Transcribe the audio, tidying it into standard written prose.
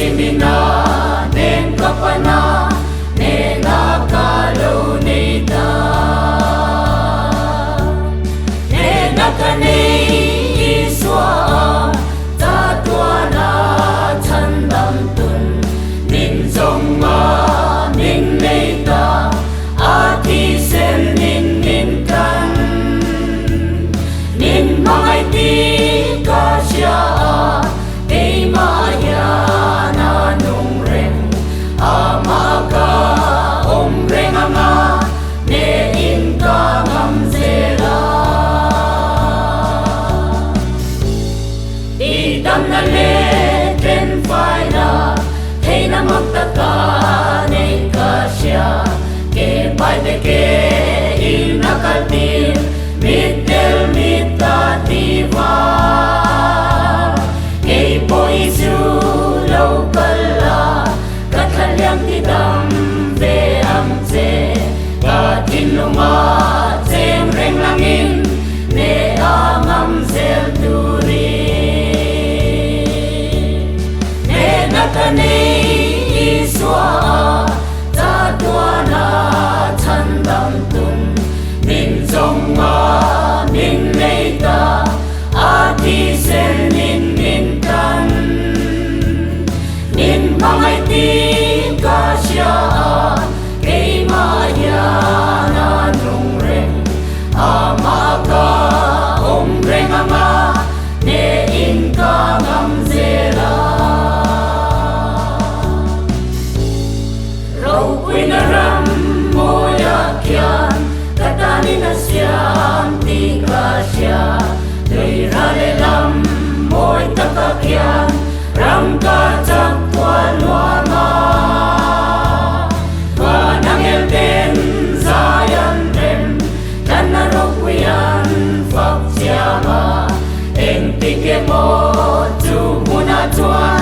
Simina nen kapana nena kalunita nena kani iswa tatwana chandam tun nin zonga nin neita ati sen nin kan nin mangai ti kasya ei maya na nung reng amaka om reng ama ne in ka ngam zela idam na le ten fai na hey na magtaka nei kasya ke pai de ke in nakatil mitel mitativa Isu lokala kathalyang tidam ve amse katin luma zeng reng langin ne amam zel duri ne nakane iswa tatwana chandam tun min zonga min neita ati sen nin kan nin mangai ti kasya kay maya na nung reng amaka om reng ama ne in ka ngam zela rau winaram moya kyan katani na siyam ti kasya Dei ralelam moy takakyan ram ka chakwan wama Wanang elden zayan rem Tanarokwian fak siyama Eng tike mo tu muna tuan